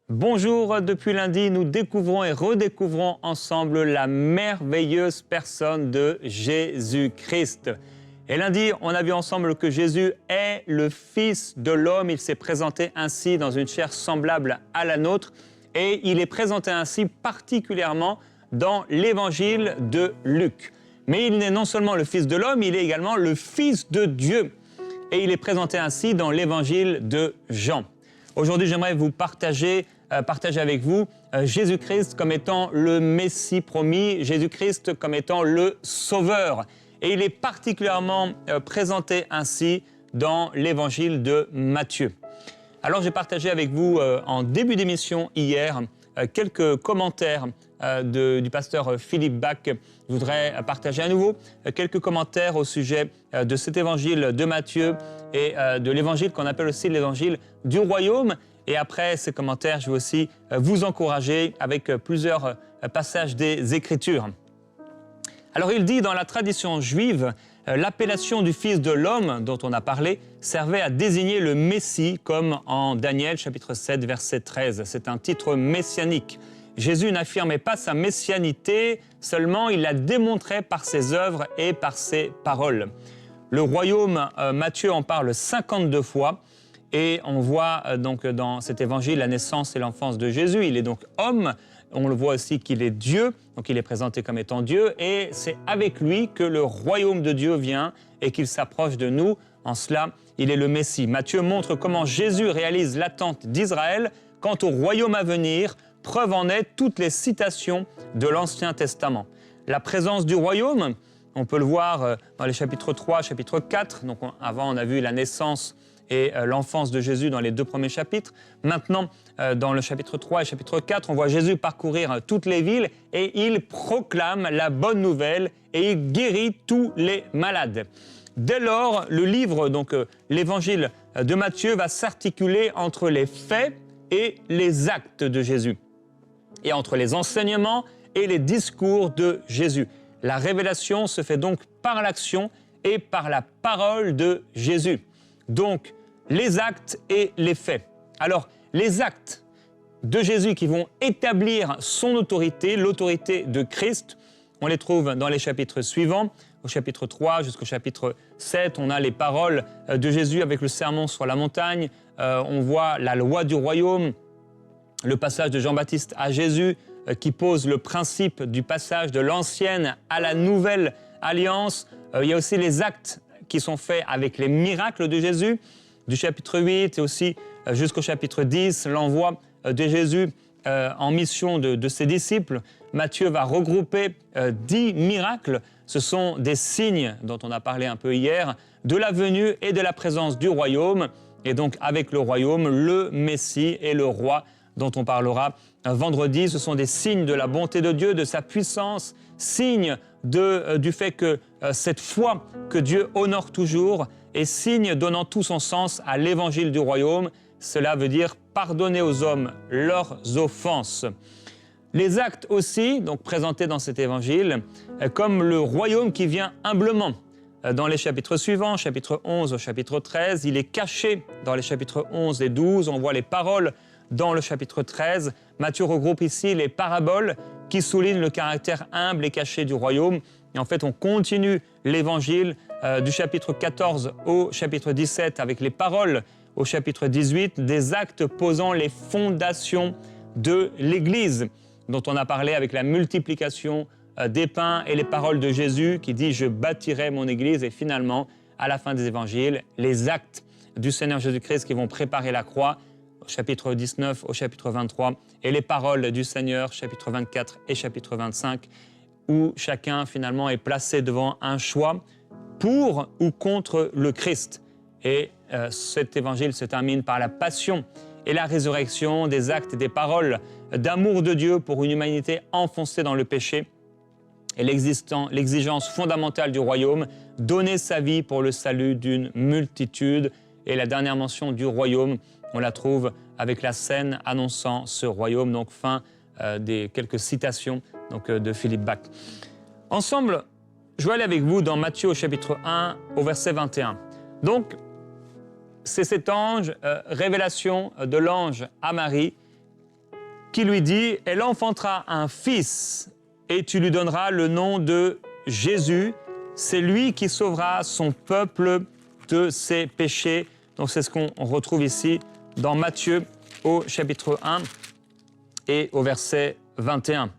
Bonjour, depuis lundi, nous découvrons et redécouvrons ensemble la merveilleuse personne de Jésus-Christ. Et lundi, on a vu ensemble que Jésus est le Fils de l'homme. Il s'est présenté ainsi dans une chair semblable à la nôtre et il est présenté ainsi particulièrement dans l'évangile de Luc. Mais il n'est non seulement le Fils de l'homme, il est également le Fils de Dieu. Et il est présenté ainsi dans l'évangile de Jean. Aujourd'hui, j'aimerais vous partager avec vous Jésus-Christ comme étant le Messie promis, Jésus-Christ comme étant le Sauveur. Et il est particulièrement présenté ainsi dans l'évangile de Matthieu. Alors, j'ai partagé avec vous en début d'émission hier quelques commentaires du pasteur Philippe Bach. Je voudrais partager à nouveau quelques commentaires au sujet de cet évangile de Matthieu et de l'évangile qu'on appelle aussi l'évangile du royaume. Et après ces commentaires, je vais aussi vous encourager avec plusieurs passages des Écritures. Alors il dit dans la tradition juive, l'appellation du Fils de l'homme dont on a parlé servait à désigner le Messie comme en Daniel chapitre 7 verset 13. C'est un titre messianique. Jésus n'affirmait pas sa messianité, seulement il la démontrait par ses œuvres et par ses paroles. Le royaume, Matthieu en parle 52 fois. Et on voit donc dans cet évangile la naissance et l'enfance de Jésus. Il est donc homme, on le voit aussi qu'il est Dieu, donc il est présenté comme étant Dieu, et c'est avec lui que le royaume de Dieu vient et qu'il s'approche de nous. En cela, il est le Messie. Matthieu montre comment Jésus réalise l'attente d'Israël quant au royaume à venir. Preuve en est toutes les citations de l'Ancien Testament. La présence du royaume, on peut le voir dans les chapitres 3, chapitre 4. Donc avant, on a vu la naissance et l'enfance de Jésus dans les deux premiers chapitres. Maintenant, dans le chapitre 3 et chapitre 4, on voit Jésus parcourir toutes les villes et il proclame la bonne nouvelle et il guérit tous les malades. Dès lors, le livre, donc l'évangile de Matthieu, va s'articuler entre les faits et les actes de Jésus, et entre les enseignements et les discours de Jésus. La révélation se fait donc par l'action et par la parole de Jésus. Donc, les actes et les faits. Alors, les actes de Jésus qui vont établir son autorité, l'autorité de Christ, on les trouve dans les chapitres suivants. Au chapitre 3 jusqu'au chapitre 7, on a les paroles de Jésus avec le sermon sur la montagne. On voit la loi du royaume, le passage de Jean-Baptiste à Jésus qui pose le principe du passage de l'ancienne à la nouvelle alliance. Il y a aussi les actes qui sont faits avec les miracles de Jésus, du chapitre 8 et aussi jusqu'au chapitre 10, l'envoi de Jésus en mission de ses disciples. Matthieu va regrouper 10 miracles. Ce sont des signes dont on a parlé un peu hier, de la venue et de la présence du royaume. Et donc avec le royaume, le Messie et le roi dont on parlera vendredi. Ce sont des signes de la bonté de Dieu, de sa puissance, signes du fait que cette foi que Dieu honore toujours est signe donnant tout son sens à l'évangile du royaume. Cela veut dire pardonner aux hommes leurs offenses. Les actes aussi, donc présentés dans cet évangile, comme le royaume qui vient humblement. Dans les chapitres suivants, chapitre 11 au chapitre 13, il est caché dans les chapitres 11 et 12. On voit les paroles dans le chapitre 13. Matthieu regroupe ici les paraboles qui soulignent le caractère humble et caché du royaume. Et en fait, on continue l'évangile du chapitre 14 au chapitre 17 avec les paroles au chapitre 18, des actes posant les fondations de l'Église, dont on a parlé avec la multiplication des pains et les paroles de Jésus qui dit « Je bâtirai mon Église » et finalement, à la fin des évangiles, les actes du Seigneur Jésus-Christ qui vont préparer la croix, au chapitre 19, au chapitre 23, et les paroles du Seigneur, chapitre 24 et chapitre 25, où chacun finalement est placé devant un choix pour ou contre le Christ. Et cet évangile se termine par la passion et la résurrection, des actes et des paroles d'amour de Dieu pour une humanité enfoncée dans le péché, et l'exigence fondamentale du royaume, donner sa vie pour le salut d'une multitude. Et la dernière mention du royaume, on la trouve avec la scène annonçant ce royaume. Donc fin des quelques citations de Philippe Bach. Ensemble, je vais aller avec vous dans Matthieu au chapitre 1 au verset 21. Donc, c'est cet ange, révélation de l'ange à Marie, qui lui dit « Elle enfantera un fils et tu lui donneras le nom de Jésus. C'est lui qui sauvera son peuple de ses péchés. » Donc c'est ce qu'on retrouve ici dans Matthieu au chapitre 1 et au verset 21.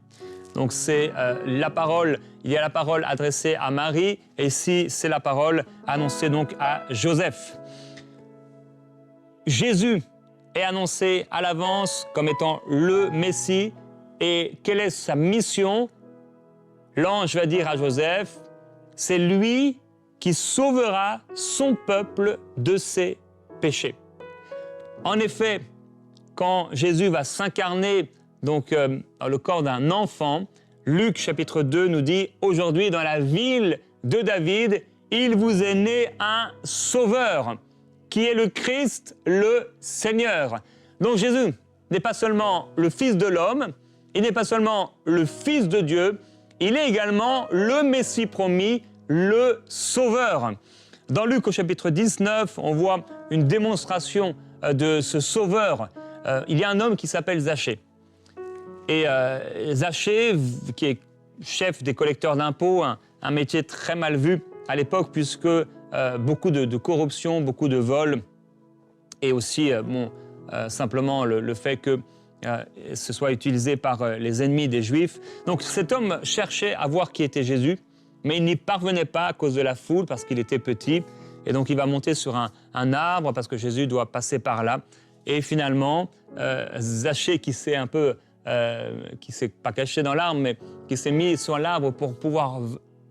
Donc c'est la parole, il y a la parole adressée à Marie et ici c'est la parole annoncée donc à Joseph. Jésus est annoncé à l'avance comme étant le Messie. Et quelle est sa mission? L'ange va dire à Joseph, c'est lui qui sauvera son peuple de ses péchés. En effet, quand Jésus va s'incarner donc, dans le corps d'un enfant, Luc chapitre 2 nous dit « Aujourd'hui, dans la ville de David, il vous est né un sauveur, qui est le Christ, le Seigneur. » Donc Jésus n'est pas seulement le Fils de l'homme, il n'est pas seulement le Fils de Dieu, il est également le Messie promis, le Sauveur. Dans Luc au chapitre 19, on voit une démonstration de ce Sauveur. Il y a un homme qui s'appelle Zachée. Et Zachée, qui est chef des collecteurs d'impôts, un métier très mal vu à l'époque, puisque beaucoup de corruption, beaucoup de vols, et aussi simplement le fait que ce soit utilisé par les ennemis des Juifs. Donc cet homme cherchait à voir qui était Jésus, mais il n'y parvenait pas à cause de la foule, parce qu'il était petit. Et donc il va monter sur un arbre, parce que Jésus doit passer par là. Et finalement, Zachée, qui s'est un peu, qui s'est pas caché dans l'arbre, mais qui s'est mis sur l'arbre pour pouvoir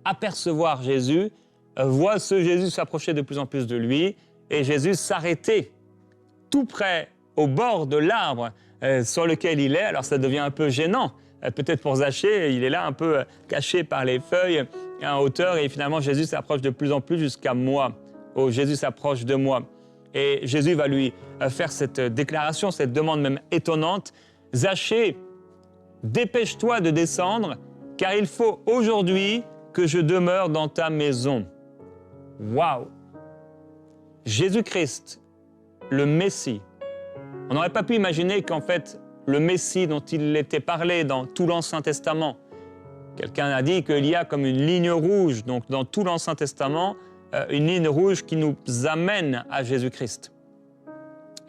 apercevoir Jésus, voit ce Jésus s'approcher de plus en plus de lui, et Jésus s'arrêter tout près, au bord de l'arbre sur lequel il est. Alors ça devient un peu gênant, peut-être pour Zachée, il est là un peu caché par les feuilles en hauteur, et finalement Jésus s'approche de plus en plus jusqu'à moi. Oh, Jésus s'approche de moi. Et Jésus va lui faire cette déclaration, cette demande même étonnante. « Zachée, dépêche-toi de descendre, car il faut aujourd'hui que je demeure dans ta maison. » Waouh! Jésus-Christ, le Messie. On n'aurait pas pu imaginer qu'en fait, le Messie dont il était parlé dans tout l'Ancien Testament, quelqu'un a dit qu'il y a comme une ligne rouge, donc dans tout l'Ancien Testament, une ligne rouge qui nous amène à Jésus-Christ.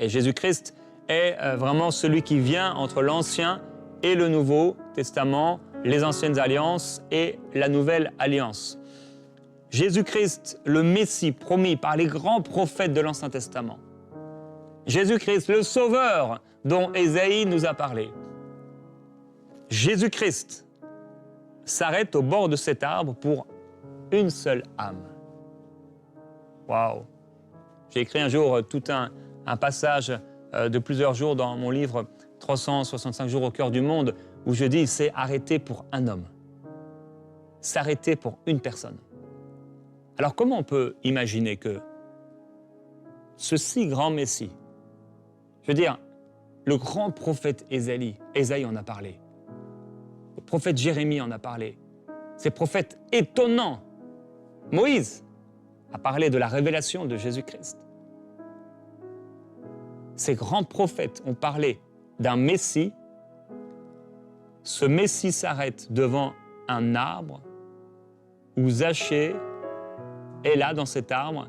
Et Jésus-Christ est vraiment celui qui vient entre l'Ancien et le Nouveau Testament, les anciennes alliances et la nouvelle alliance. Jésus-Christ, le Messie promis par les grands prophètes de l'Ancien Testament. Jésus-Christ, le Sauveur dont Ésaïe nous a parlé. Jésus-Christ s'arrête au bord de cet arbre pour une seule âme. Waouh! J'ai écrit un jour tout un passage de plusieurs jours dans mon livre 365 jours au cœur du monde, où je dis c'est arrêter pour un homme. S'arrêter pour une personne. Alors comment on peut imaginer que ce si grand Messie, je veux dire, le grand prophète Ésaïe en a parlé, le prophète Jérémie en a parlé, ces prophètes étonnants, Moïse a parlé de la révélation de Jésus-Christ. Ces grands prophètes ont parlé d'un Messie. Ce Messie s'arrête devant un arbre où Zachée est là dans cet arbre.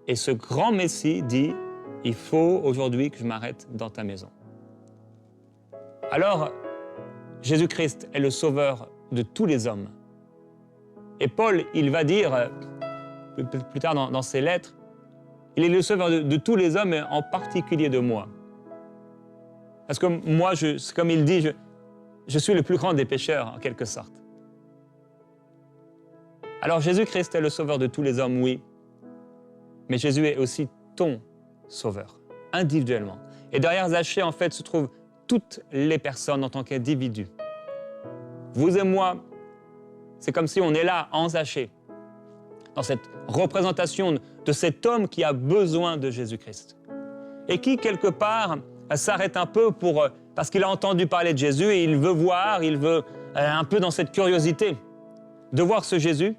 Et ce grand Messie dit « Il faut aujourd'hui que je m'arrête dans ta maison ». Alors, Jésus-Christ est le sauveur de tous les hommes. Et Paul, il va dire, plus tard dans ses lettres, il est le sauveur de tous les hommes, et en particulier de moi. Parce que moi, comme il dit, je suis le plus grand des pécheurs, en quelque sorte. Alors Jésus-Christ est le sauveur de tous les hommes, oui. Mais Jésus est aussi ton sauveur, individuellement. Et derrière Zachée, en fait, se trouvent toutes les personnes en tant qu'individus. Vous et moi, c'est comme si on est là, en Zachée, dans cette représentation de cet homme qui a besoin de Jésus-Christ. Et qui, quelque part, s'arrête un peu parce qu'il a entendu parler de Jésus et il veut voir, il veut un peu dans cette curiosité de voir ce Jésus.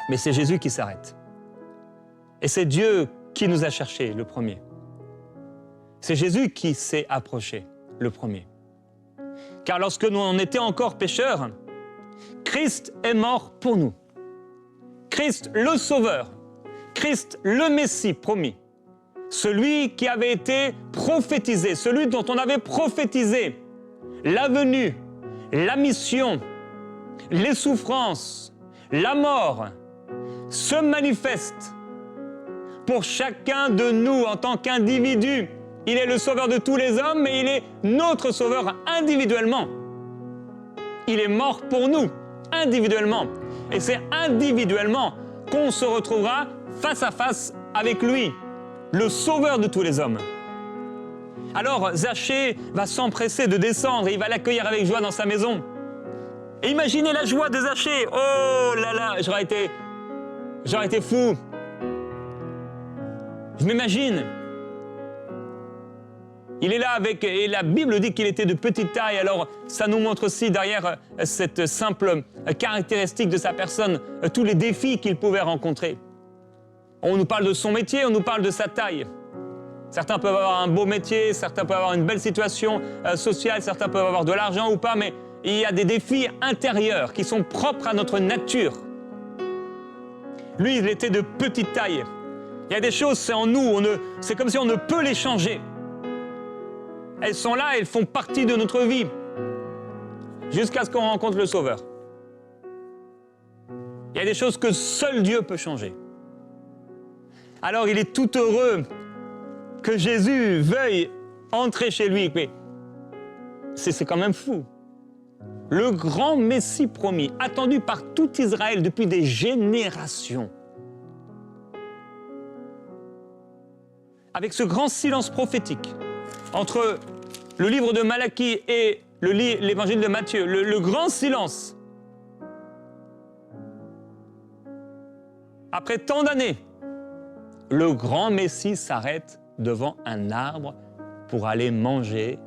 Mais c'est Jésus qui s'arrête. Et c'est Dieu qui nous a cherchés, le premier. C'est Jésus qui s'est approché, le premier. Car lorsque nous en étions encore pécheurs, Christ est mort pour nous. Christ le Sauveur, Christ le Messie promis, celui qui avait été prophétisé, celui dont on avait prophétisé la venue, la mission, les souffrances, la mort, se manifeste pour chacun de nous en tant qu'individu. Il est le Sauveur de tous les hommes, mais il est notre Sauveur individuellement. Il est mort pour nous, individuellement. Et c'est individuellement qu'on se retrouvera face à face avec lui, le Sauveur de tous les hommes. Alors Zachée va s'empresser de descendre et il va l'accueillir avec joie dans sa maison. Et imaginez la joie de Zachée. Oh là là, j'aurais été fou. Je m'imagine. Il est là et la Bible dit qu'il était de petite taille, alors ça nous montre aussi derrière cette simple caractéristique de sa personne, tous les défis qu'il pouvait rencontrer. On nous parle de son métier, on nous parle de sa taille. Certains peuvent avoir un beau métier, certains peuvent avoir une belle situation sociale, certains peuvent avoir de l'argent ou pas, mais il y a des défis intérieurs qui sont propres à notre nature. Lui, il était de petite taille. Il y a des choses, c'est en nous, c'est comme si on ne peut les changer. Elles sont là, elles font partie de notre vie, jusqu'à ce qu'on rencontre le Sauveur. Il y a des choses que seul Dieu peut changer. Alors il est tout heureux que Jésus veuille entrer chez lui. Mais c'est quand même fou. Le grand Messie promis, attendu par tout Israël depuis des générations. Avec ce grand silence prophétique entre le livre de Malachie et l'évangile de Matthieu, le grand silence. Après tant d'années, le grand Messie s'arrête devant un arbre pour aller manger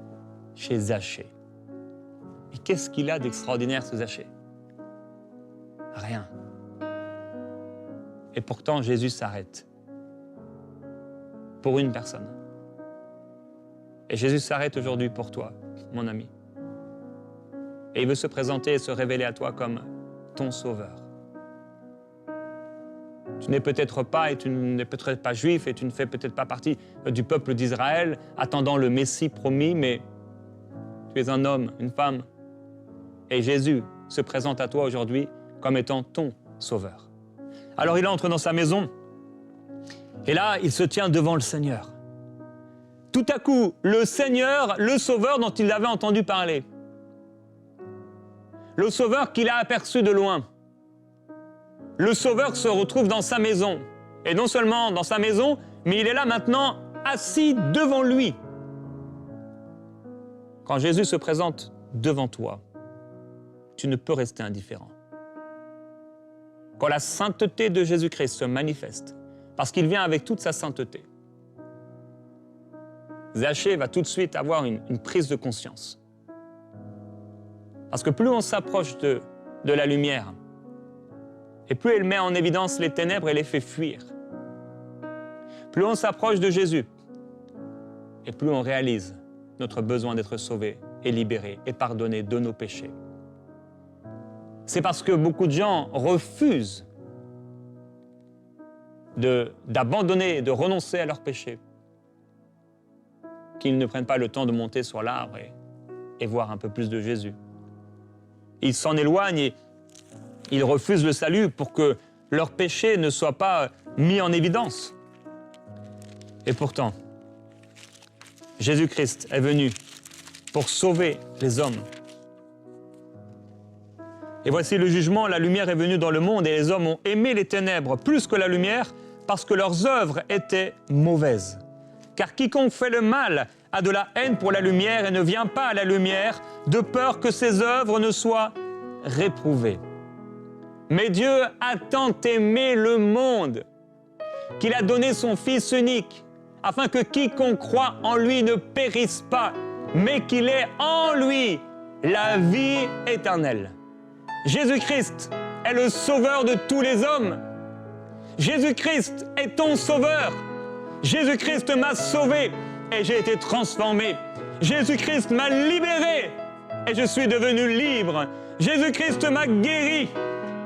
chez Zachée. Et qu'est-ce qu'il a d'extraordinaire, ce Zachée? Rien. Et pourtant, Jésus s'arrête pour une personne. Et Jésus s'arrête aujourd'hui pour toi, mon ami. Et il veut se présenter et se révéler à toi comme ton Sauveur. Tu n'es peut-être pas, et tu n'es peut-être pas juif, et tu ne fais peut-être pas partie du peuple d'Israël, attendant le Messie promis, mais tu es un homme, une femme. Et Jésus se présente à toi aujourd'hui comme étant ton Sauveur. Alors il entre dans sa maison, et là, il se tient devant le Seigneur. Tout à coup, le Seigneur, le Sauveur dont il avait entendu parler. Le Sauveur qu'il a aperçu de loin. Le Sauveur se retrouve dans sa maison. Et non seulement dans sa maison, mais il est là maintenant, assis devant lui. Quand Jésus se présente devant toi, tu ne peux rester indifférent. Quand la sainteté de Jésus-Christ se manifeste, parce qu'il vient avec toute sa sainteté, Zachée va tout de suite avoir une prise de conscience. Parce que plus on s'approche de la lumière, et plus elle met en évidence les ténèbres et les fait fuir. Plus on s'approche de Jésus, et plus on réalise notre besoin d'être sauvé et libéré et pardonné de nos péchés. C'est parce que beaucoup de gens refusent d'abandonner, de renoncer à leurs péchés, qu'ils ne prennent pas le temps de monter sur l'arbre et voir un peu plus de Jésus. Ils s'en éloignent et ils refusent le salut pour que leur péché ne soit pas mis en évidence. Et pourtant, Jésus-Christ est venu pour sauver les hommes. Et voici le jugement, la lumière est venue dans le monde et les hommes ont aimé les ténèbres plus que la lumière parce que leurs œuvres étaient mauvaises. Car quiconque fait le mal a de la haine pour la lumière et ne vient pas à la lumière de peur que ses œuvres ne soient réprouvées. Mais Dieu a tant aimé le monde qu'il a donné son Fils unique afin que quiconque croit en lui ne périsse pas, mais qu'il ait en lui la vie éternelle. Jésus-Christ est le sauveur de tous les hommes. Jésus-Christ est ton sauveur. Jésus-Christ m'a sauvé. et j'ai été transformé. Jésus-Christ m'a libéré et je suis devenu libre. Jésus-Christ m'a guéri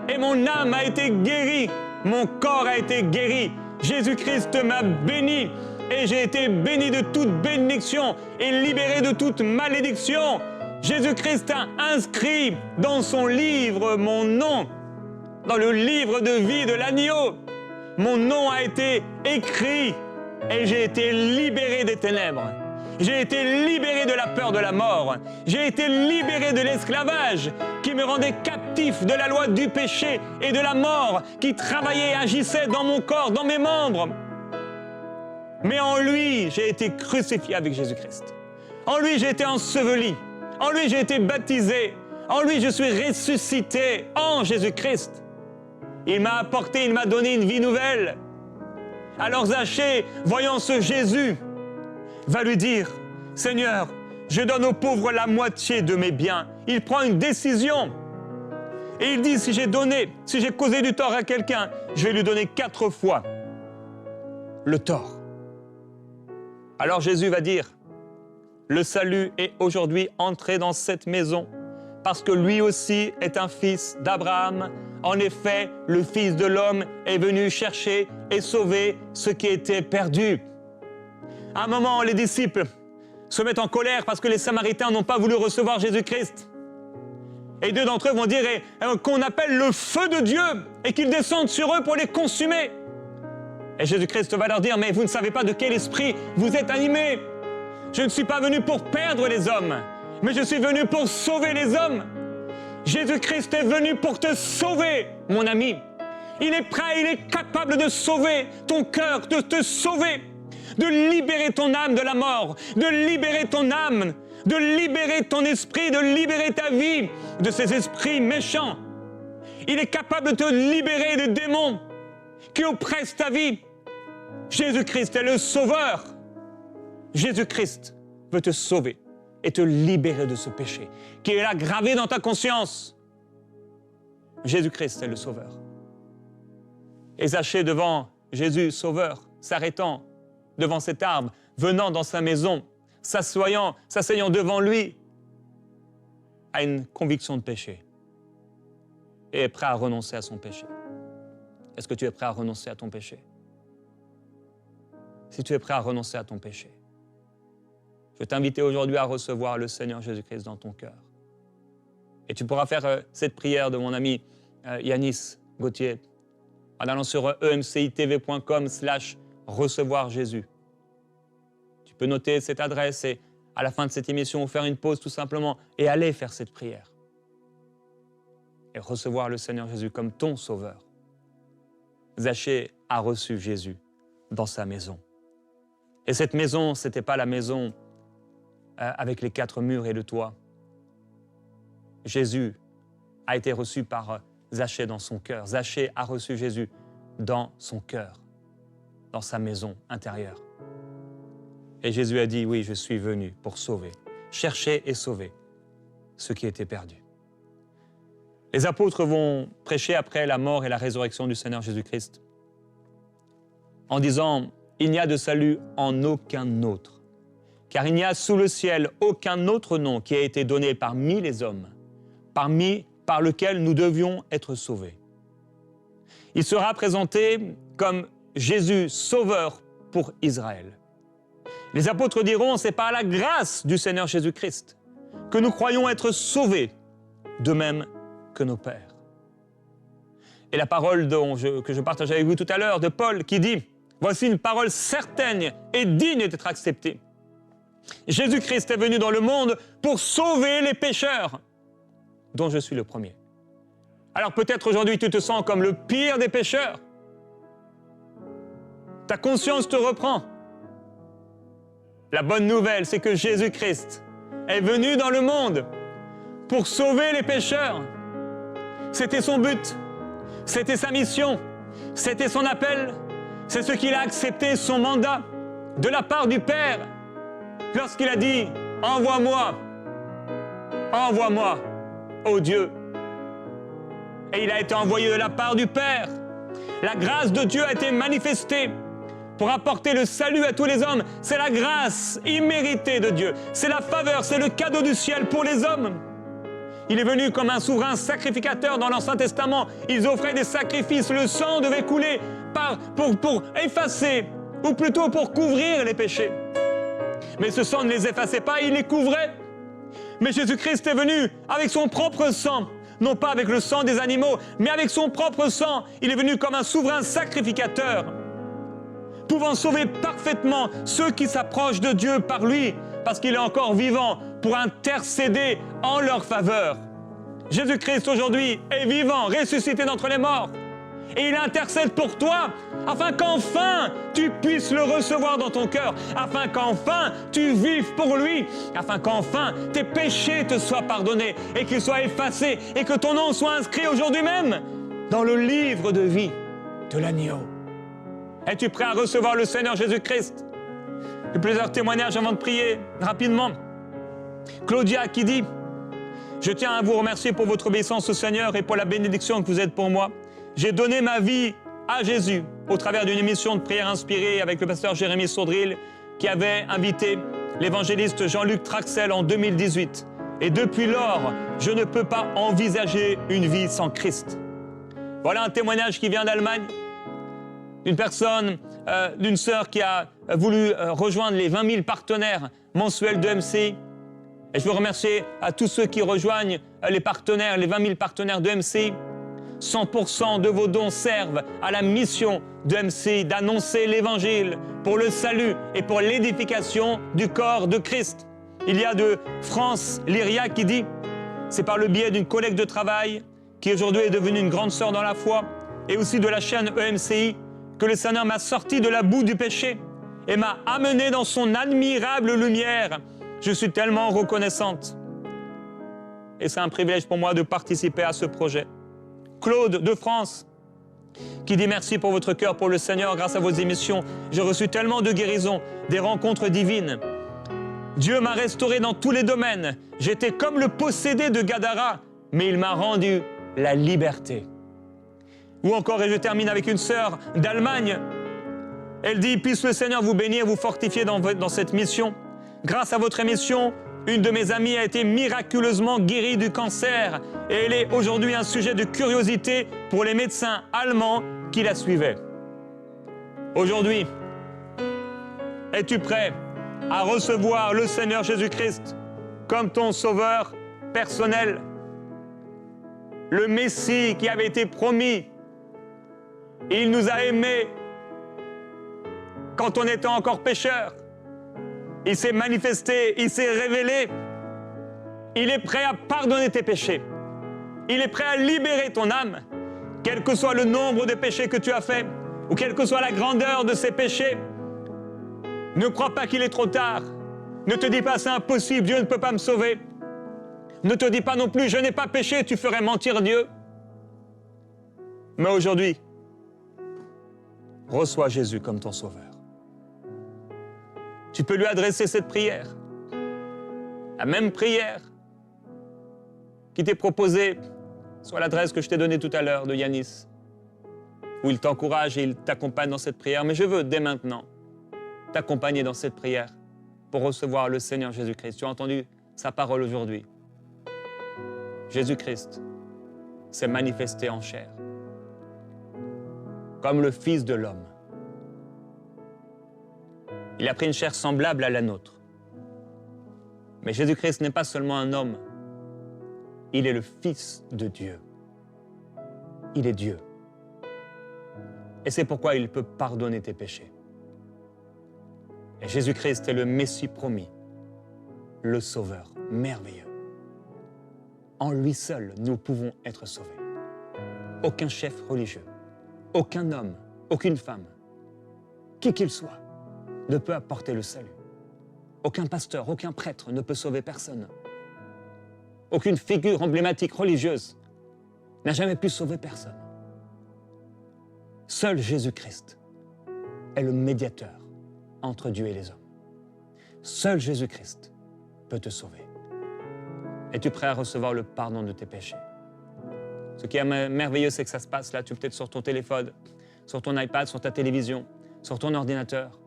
et mon âme a été guérie. Mon corps a été guéri. Jésus-Christ m'a béni et j'ai été béni de toute bénédiction et libéré de toute malédiction. Jésus-Christ a inscrit dans son livre mon nom, dans le livre de vie de l'agneau. Mon nom a été écrit et j'ai été libéré des ténèbres. J'ai été libéré de la peur de la mort. J'ai été libéré de l'esclavage qui me rendait captif de la loi du péché et de la mort qui travaillait et agissait dans mon corps, dans mes membres. Mais en lui, j'ai été crucifié avec Jésus-Christ. En lui, j'ai été enseveli. En lui, j'ai été baptisé. En lui, je suis ressuscité en Jésus-Christ. Il m'a apporté, il m'a donné une vie nouvelle. Alors Zachée, voyant ce Jésus, va lui dire, « Seigneur, je donne aux pauvres la moitié de mes biens. » Il prend une décision. Et il dit, si j'ai causé du tort à quelqu'un, je vais lui donner 4 fois le tort. Alors Jésus va dire, le salut est aujourd'hui entré dans cette maison, parce que lui aussi est un fils d'Abraham. En effet, le Fils de l'homme est venu chercher et sauver ce qui était perdu. À un moment, les disciples se mettent en colère parce que les Samaritains n'ont pas voulu recevoir Jésus-Christ. Et 2 d'entre eux vont dire qu'on appelle le feu de Dieu et qu'il descende sur eux pour les consumer. Et Jésus-Christ va leur dire, mais vous ne savez pas de quel esprit vous êtes animés. Je ne suis pas venu pour perdre les hommes, mais je suis venu pour sauver les hommes. Jésus-Christ est venu pour te sauver, mon ami. Il est prêt, il est capable de sauver ton cœur, de te sauver, de libérer ton âme de la mort, de libérer ton âme, de libérer ton esprit, de libérer ta vie de ces esprits méchants. Il est capable de te libérer des démons qui oppressent ta vie. Jésus-Christ est le sauveur. Jésus-Christ veut te sauver et te libérer de ce péché qui est là gravé dans ta conscience. Jésus-Christ est le sauveur. Et Zachée devant Jésus, sauveur, s'arrêtant devant cet arbre, venant dans sa maison, s'asseyant devant lui, a une conviction de péché et est prêt à renoncer à son péché. Est-ce que tu es prêt à renoncer à ton péché? Si tu es prêt à renoncer à ton péché, je vais t'inviter aujourd'hui à recevoir le Seigneur Jésus-Christ dans ton cœur. Et tu pourras faire cette prière de mon ami Yanis Gauthier en allant sur emcitv.com/recevoir Jésus. Tu peux noter cette adresse et à la fin de cette émission, faire une pause tout simplement et aller faire cette prière. Et recevoir le Seigneur Jésus comme ton sauveur. Zachée a reçu Jésus dans sa maison. Et cette maison, ce n'était pas la maison avec les 4 murs et le toit. Jésus a été reçu par Zachée dans son cœur. Zachée a reçu Jésus dans son cœur, dans sa maison intérieure. Et Jésus a dit, oui, je suis venu pour sauver, chercher et sauver ceux qui étaient perdus. Les apôtres vont prêcher après la mort et la résurrection du Seigneur Jésus-Christ en disant, il n'y a de salut en aucun autre, car il n'y a sous le ciel aucun autre nom qui a été donné parmi les hommes, par lequel nous devions être sauvés. Il sera présenté comme Jésus sauveur pour Israël. Les apôtres diront, c'est par la grâce du Seigneur Jésus-Christ que nous croyons être sauvés, de même que nos pères. Et la parole que je partageais avec vous tout à l'heure, de Paul, qui dit, voici une parole certaine et digne d'être acceptée. Jésus-Christ est venu dans le monde pour sauver les pécheurs, dont je suis le premier. Alors peut-être aujourd'hui tu te sens comme le pire des pécheurs. Ta conscience te reprend. La bonne nouvelle, c'est que Jésus-Christ est venu dans le monde pour sauver les pécheurs. C'était son but, c'était sa mission, c'était son appel, c'est ce qu'il a accepté, son mandat, de la part du Père, lorsqu'il a dit « Envoie-moi, ô Dieu ». Et il a été envoyé de la part du Père. La grâce de Dieu a été manifestée pour apporter le salut à tous les hommes. C'est la grâce imméritée de Dieu. C'est la faveur, c'est le cadeau du ciel pour les hommes. Il est venu comme un souverain sacrificateur dans l'Ancien Testament. Ils offraient des sacrifices, le sang devait couler pour effacer, ou plutôt pour couvrir les péchés. Mais ce sang ne les effaçait pas, il les couvrait. Mais Jésus-Christ est venu avec son propre sang, non pas avec le sang des animaux, mais avec son propre sang. Il est venu comme un souverain sacrificateur, pouvant sauver parfaitement ceux qui s'approchent de Dieu par lui, parce qu'il est encore vivant pour intercéder en leur faveur. Jésus-Christ aujourd'hui est vivant, ressuscité d'entre les morts. Et il intercède pour toi, afin qu'enfin tu puisses le recevoir dans ton cœur, afin qu'enfin tu vives pour lui, afin qu'enfin tes péchés te soient pardonnés et qu'ils soient effacés et que ton nom soit inscrit aujourd'hui même dans le livre de vie de l'agneau. Es-tu prêt à recevoir le Seigneur Jésus-Christ? Et plusieurs témoignages avant de prier, rapidement. Claudia qui dit « Je tiens à vous remercier pour votre obéissance au Seigneur et pour la bénédiction que vous êtes pour moi. J'ai donné ma vie à Jésus au travers d'une émission de prière inspirée avec le pasteur Jérémy Saudril qui avait invité l'évangéliste Jean-Luc Traxel en 2018. Et depuis lors, je ne peux pas envisager une vie sans Christ. » Voilà un témoignage qui vient d'Allemagne, d'une personne, d'une sœur qui a voulu rejoindre les 20 000 partenaires mensuels de MCI. Et je veux remercier à tous ceux qui rejoignent les partenaires, les 20 000 partenaires de MCI. 100% de vos dons servent à la mission de MCI d'annoncer l'Évangile pour le salut et pour l'édification du corps de Christ. Il y a de France Lyria qui dit « C'est par le biais d'une collègue de travail qui aujourd'hui est devenue une grande sœur dans la foi et aussi de la chaîne EMCI que le Seigneur m'a sorti de la boue du péché et m'a amené dans son admirable lumière. Je suis tellement reconnaissante. » Et c'est un privilège pour moi de participer à ce projet. Claude de France, qui dit « Merci pour votre cœur pour le Seigneur, grâce à vos émissions. J'ai reçu tellement de guérisons, des rencontres divines. Dieu m'a restauré dans tous les domaines. J'étais comme le possédé de Gadara, mais il m'a rendu la liberté. » Ou encore, et je termine avec une sœur d'Allemagne, elle dit « Puisse le Seigneur vous bénir, vous fortifier dans cette mission. Grâce à votre émission, une de mes amies a été miraculeusement guérie du cancer et elle est aujourd'hui un sujet de curiosité pour les médecins allemands qui la suivaient. » Aujourd'hui, es-tu prêt à recevoir le Seigneur Jésus-Christ comme ton sauveur personnel? Le Messie qui avait été promis. Il nous a aimés quand on était encore pécheurs. Il s'est manifesté, il s'est révélé. Il est prêt à pardonner tes péchés. Il est prêt à libérer ton âme, quel que soit le nombre de péchés que tu as faits, ou quelle que soit la grandeur de ces péchés. Ne crois pas qu'il est trop tard. Ne te dis pas c'est impossible, Dieu ne peut pas me sauver. Ne te dis pas non plus je n'ai pas péché, tu ferais mentir Dieu. Mais aujourd'hui, reçois Jésus comme ton sauveur. Tu peux lui adresser cette prière, la même prière qui t'est proposée sur l'adresse que je t'ai donnée tout à l'heure de Yanis, où il t'encourage et il t'accompagne dans cette prière. Mais je veux dès maintenant t'accompagner dans cette prière pour recevoir le Seigneur Jésus-Christ. Tu as entendu sa parole aujourd'hui. Jésus-Christ s'est manifesté en chair, comme le Fils de l'homme. Il a pris une chair semblable à la nôtre. Mais Jésus-Christ n'est pas seulement un homme, il est le Fils de Dieu. Il est Dieu. Et c'est pourquoi il peut pardonner tes péchés. Et Jésus-Christ est le Messie promis, le Sauveur merveilleux. En lui seul, nous pouvons être sauvés. Aucun chef religieux, aucun homme, aucune femme, qui qu'il soit, ne peut apporter le salut. Aucun pasteur, aucun prêtre ne peut sauver personne. Aucune figure emblématique religieuse n'a jamais pu sauver personne. Seul Jésus-Christ est le médiateur entre Dieu et les hommes. Seul Jésus-Christ peut te sauver. Es-tu prêt à recevoir le pardon de tes péchés? Ce qui est merveilleux, c'est que ça se passe là, tu es peut-être sur ton téléphone, sur ton iPad, sur ta télévision. sur ton ordinateur.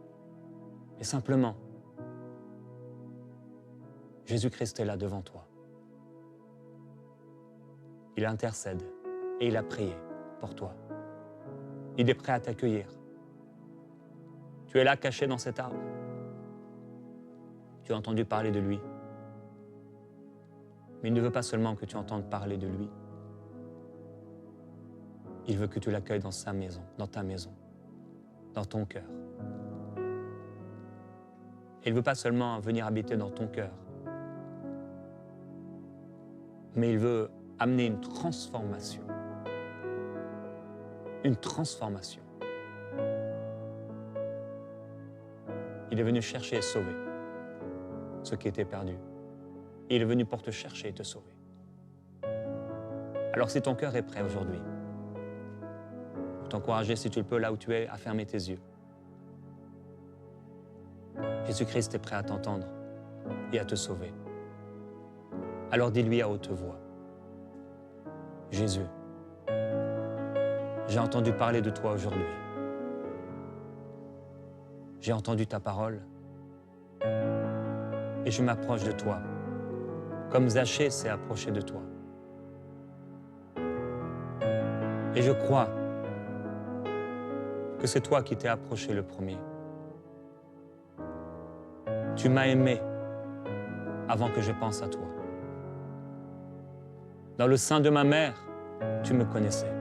Et simplement, Jésus-Christ est là devant toi. Il intercède et il a prié pour toi. Il est prêt à t'accueillir. Tu es là caché dans cet arbre. Tu as entendu parler de lui. Mais il ne veut pas seulement que tu entendes parler de lui. Il veut que tu l'accueilles dans sa maison, dans ta maison, dans ton cœur. Il ne veut pas seulement venir habiter dans ton cœur, mais il veut amener une transformation. Une transformation. Il est venu chercher et sauver ce qui était perdu. Il est venu pour te chercher et te sauver. Alors si ton cœur est prêt aujourd'hui, pour t'encourager, si tu le peux, là où tu es, à fermer tes yeux. Jésus-Christ est prêt à t'entendre et à te sauver. Alors dis-lui à haute voix, Jésus, j'ai entendu parler de toi aujourd'hui. J'ai entendu ta parole et je m'approche de toi, comme Zachée s'est approché de toi. Et je crois que c'est toi qui t'es approché le premier. Tu m'as aimé avant que je pense à toi. Dans le sein de ma mère, tu me connaissais.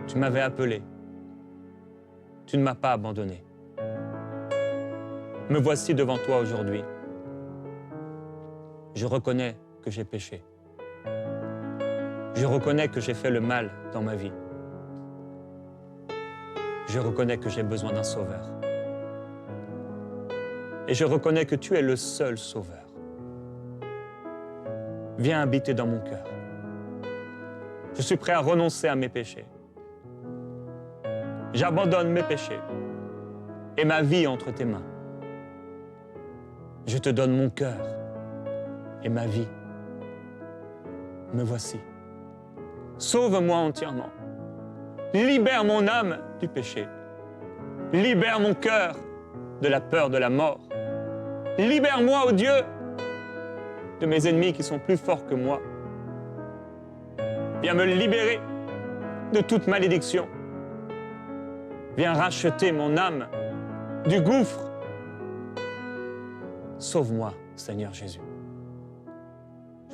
Tu m'avais appelé. Tu ne m'as pas abandonné. Me voici devant toi aujourd'hui. Je reconnais que j'ai péché. Je reconnais que j'ai fait le mal dans ma vie. Je reconnais que j'ai besoin d'un sauveur. Et je reconnais que tu es le seul sauveur. Viens habiter dans mon cœur. Je suis prêt à renoncer à mes péchés. J'abandonne mes péchés et ma vie entre tes mains. Je te donne mon cœur et ma vie. Me voici. Sauve-moi entièrement. Libère mon âme du péché. Libère mon cœur de la peur de la mort. Libère-moi, ô Dieu, de mes ennemis qui sont plus forts que moi. Viens me libérer de toute malédiction. Viens racheter mon âme du gouffre. Sauve-moi, Seigneur Jésus.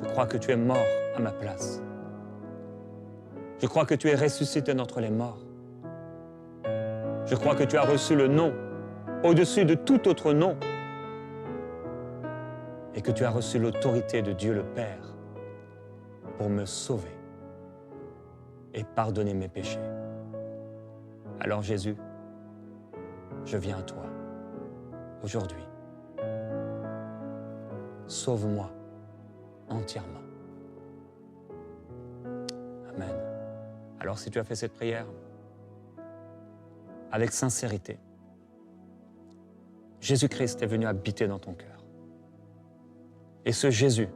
Je crois que tu es mort à ma place. Je crois que tu es ressuscité d'entre les morts. Je crois que tu as reçu le nom au-dessus de tout autre nom et que tu as reçu l'autorité de Dieu le Père pour me sauver et pardonner mes péchés. Alors Jésus, je viens à toi aujourd'hui. Sauve-moi entièrement. Amen. Alors si tu as fait cette prière avec sincérité, Jésus-Christ est venu habiter dans ton cœur. Et ce Jésus,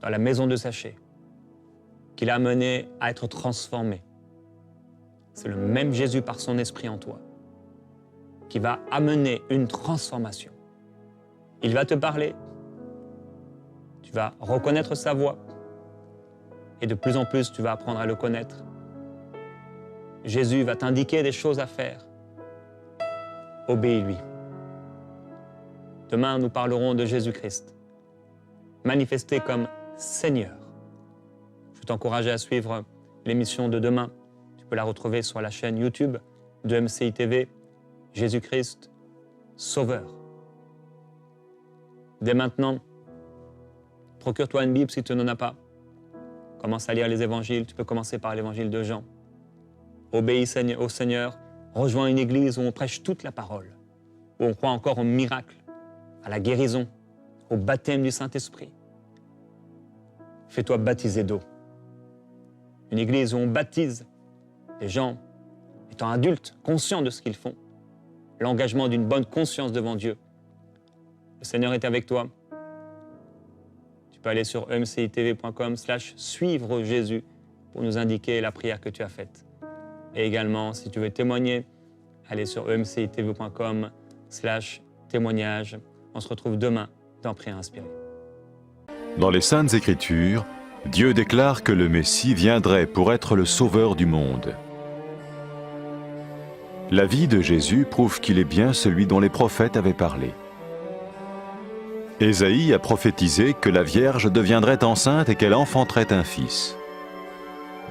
dans la maison de Zachée, qui l'a amené à être transformé, c'est le même Jésus par son esprit en toi, qui va amener une transformation. Il va te parler, tu vas reconnaître sa voix, et de plus en plus, tu vas apprendre à le connaître. Jésus va t'indiquer des choses à faire. Obéis-lui. Demain, nous parlerons de Jésus-Christ, manifesté comme Seigneur. Je t'encourage à suivre l'émission de demain. Tu peux la retrouver sur la chaîne YouTube de MCI TV, Jésus-Christ, Sauveur. Dès maintenant, procure-toi une Bible si tu n'en as pas. Commence à lire les évangiles. Tu peux commencer par l'évangile de Jean. Obéis au Seigneur. Rejoins une église où on prêche toute la parole, où on croit encore au miracle, à la guérison, au baptême du Saint-Esprit. Fais-toi baptiser d'eau. Une église où on baptise les gens étant adultes, conscients de ce qu'ils font. L'engagement d'une bonne conscience devant Dieu. Le Seigneur est avec toi. Tu peux aller sur mcitv.com/suivre Jésus pour nous indiquer la prière que tu as faite. Et également, si tu veux témoigner allez sur emcitv.com/témoignage. On se retrouve demain dans Prière inspirée. Dans les Saintes Écritures, Dieu déclare que le Messie viendrait pour être le sauveur du monde. La vie de Jésus prouve qu'il est bien celui dont les prophètes avaient parlé. Ésaïe a prophétisé que la Vierge deviendrait enceinte et qu'elle enfanterait un fils.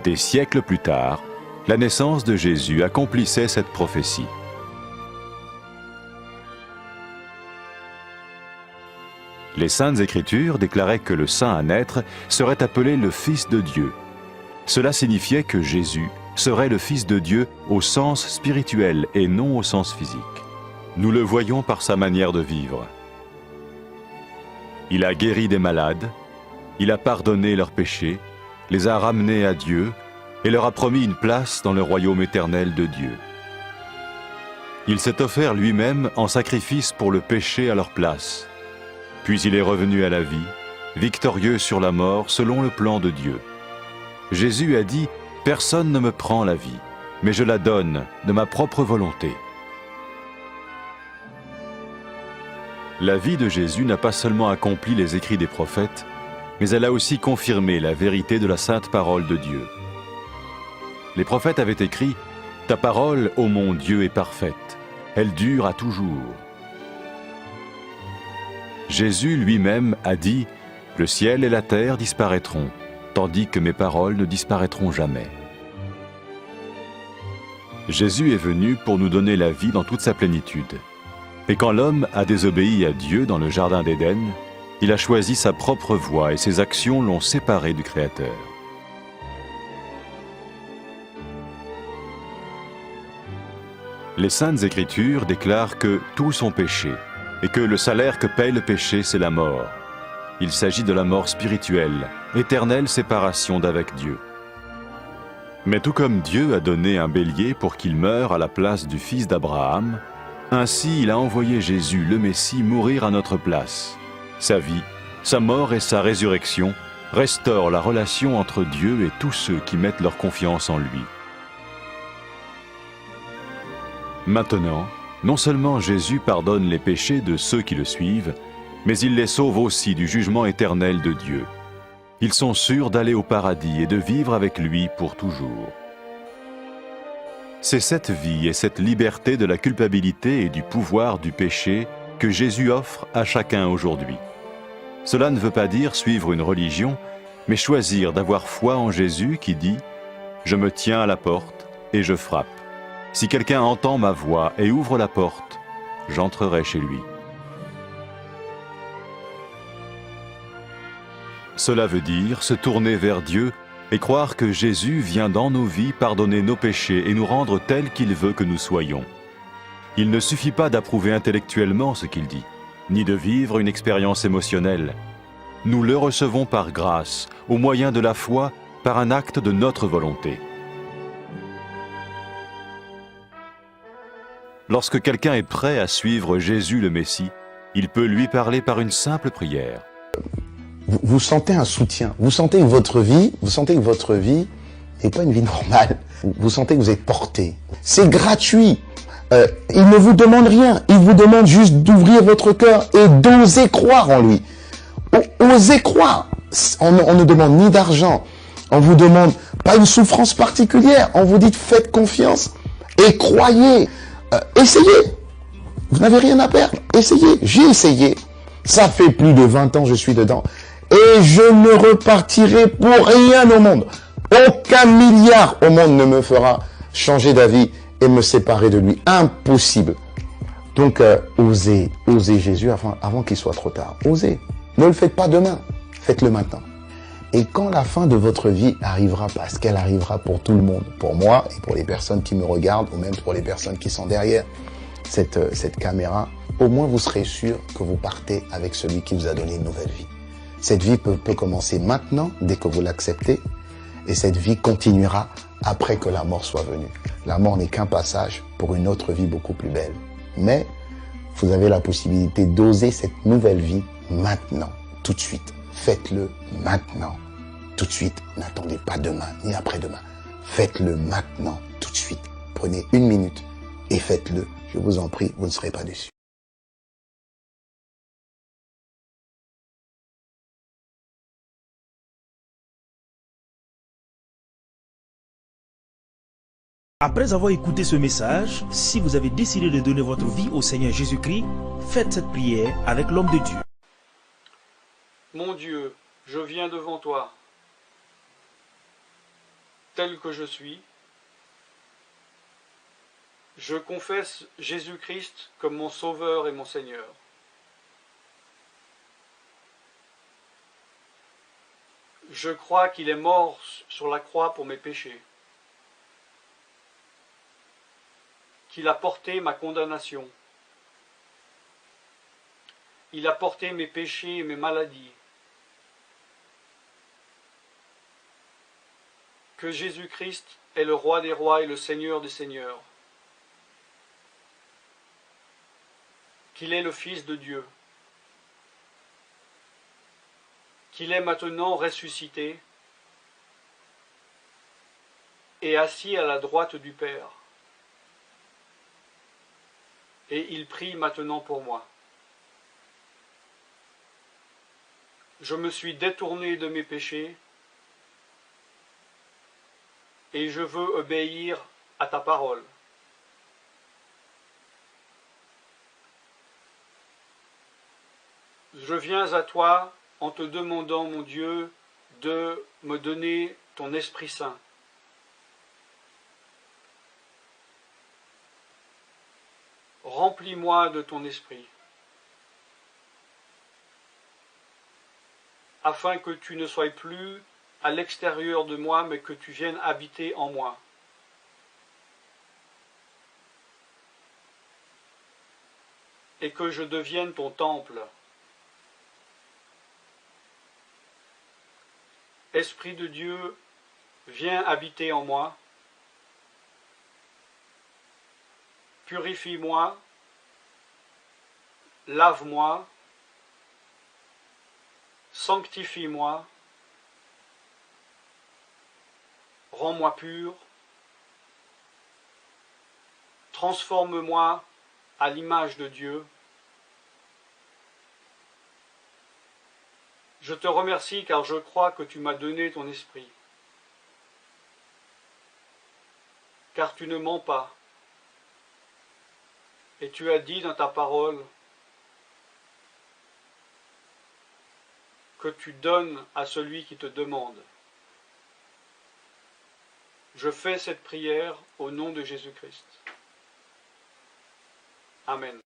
Des siècles plus tard, la naissance de Jésus accomplissait cette prophétie. Les Saintes Écritures déclaraient que le saint à naître serait appelé le Fils de Dieu. Cela signifiait que Jésus serait le Fils de Dieu au sens spirituel et non au sens physique. Nous le voyons par sa manière de vivre. Il a guéri des malades, il a pardonné leurs péchés, les a ramenés à Dieu et leur a promis une place dans le royaume éternel de Dieu. Il s'est offert lui-même en sacrifice pour le péché à leur place. Puis il est revenu à la vie, victorieux sur la mort selon le plan de Dieu. Jésus a dit « Personne ne me prend la vie, mais je la donne de ma propre volonté ». La vie de Jésus n'a pas seulement accompli les écrits des prophètes, mais elle a aussi confirmé la vérité de la sainte parole de Dieu. Les prophètes avaient écrit « Ta parole, ô mon Dieu, est parfaite, elle dure à toujours ». Jésus lui-même a dit « Le ciel et la terre disparaîtront, tandis que mes paroles ne disparaîtront jamais ». Jésus est venu pour nous donner la vie dans toute sa plénitude. Et quand l'homme a désobéi à Dieu dans le jardin d'Éden, il a choisi sa propre voie et ses actions l'ont séparé du Créateur. Les Saintes Écritures déclarent que tous sont péchés et que le salaire que paye le péché, c'est la mort. Il s'agit de la mort spirituelle, éternelle séparation d'avec Dieu. Mais tout comme Dieu a donné un bélier pour qu'il meure à la place du fils d'Abraham, ainsi il a envoyé Jésus, le Messie, mourir à notre place. Sa vie, sa mort et sa résurrection restaurent la relation entre Dieu et tous ceux qui mettent leur confiance en lui. Maintenant, non seulement Jésus pardonne les péchés de ceux qui le suivent, mais il les sauve aussi du jugement éternel de Dieu. Ils sont sûrs d'aller au paradis et de vivre avec lui pour toujours. C'est cette vie et cette liberté de la culpabilité et du pouvoir du péché que Jésus offre à chacun aujourd'hui. Cela ne veut pas dire suivre une religion, mais choisir d'avoir foi en Jésus qui dit « Je me tiens à la porte et je frappe. Si quelqu'un entend ma voix et ouvre la porte, j'entrerai chez lui. » Cela veut dire se tourner vers Dieu et croire que Jésus vient dans nos vies pardonner nos péchés et nous rendre tels qu'il veut que nous soyons. Il ne suffit pas d'approuver intellectuellement ce qu'il dit, ni de vivre une expérience émotionnelle. Nous le recevons par grâce, au moyen de la foi, par un acte de notre volonté. Lorsque quelqu'un est prêt à suivre Jésus le Messie, il peut lui parler par une simple prière. Vous sentez un soutien, vous sentez que votre vie n'est pas une vie normale. Vous sentez que vous êtes porté. C'est gratuit. Il ne vous demande rien. Il vous demande juste d'ouvrir votre cœur et d'oser croire en lui. Osez croire. On ne demande ni d'argent. On vous demande pas une souffrance particulière. On vous dit faites confiance et croyez. Essayez. Vous n'avez rien à perdre. Essayez. J'ai essayé. Ça fait plus de 20 ans que je suis dedans. Et je ne repartirai pour rien au monde. Aucun milliard au monde ne me fera changer d'avis et me séparer de lui. Impossible. Donc, osez Jésus avant qu'il soit trop tard. Osez. Ne le faites pas demain. Faites-le maintenant. Et quand la fin de votre vie arrivera, parce qu'elle arrivera pour tout le monde, pour moi et pour les personnes qui me regardent, ou même pour les personnes qui sont derrière cette caméra, au moins vous serez sûr que vous partez avec celui qui vous a donné une nouvelle vie. Cette vie peut commencer maintenant, dès que vous l'acceptez, et cette vie continuera après que la mort soit venue. La mort n'est qu'un passage pour une autre vie beaucoup plus belle. Mais vous avez la possibilité d'oser cette nouvelle vie maintenant, tout de suite. Faites-le maintenant, tout de suite. N'attendez pas demain, ni après-demain. Faites-le maintenant, tout de suite. Prenez 1 minute et faites-le. Je vous en prie, vous ne serez pas déçus. Après avoir écouté ce message, si vous avez décidé de donner votre vie au Seigneur Jésus-Christ, faites cette prière avec l'homme de Dieu. Mon Dieu, je viens devant toi, tel que je suis. Je confesse Jésus-Christ comme mon Sauveur et mon Seigneur. Je crois qu'il est mort sur la croix pour mes péchés, qu'il a porté ma condamnation. Il a porté mes péchés et mes maladies. Que Jésus-Christ est le Roi des rois et le Seigneur des seigneurs. Qu'il est le Fils de Dieu. Qu'il est maintenant ressuscité et assis à la droite du Père. Et il prie maintenant pour moi. Je me suis détourné de mes péchés et je veux obéir à ta parole. Je viens à toi en te demandant, mon Dieu, de me donner ton Esprit Saint. Remplis-moi de ton esprit, afin que tu ne sois plus à l'extérieur de moi, mais que tu viennes habiter en moi. Et que je devienne ton temple. Esprit de Dieu, viens habiter en moi. Purifie-moi, lave-moi, sanctifie-moi, rends-moi pur, transforme-moi à l'image de Dieu. Je te remercie car je crois que tu m'as donné ton esprit, car tu ne mens pas. Et tu as dit dans ta parole que tu donnes à celui qui te demande. Je fais cette prière au nom de Jésus-Christ. Amen.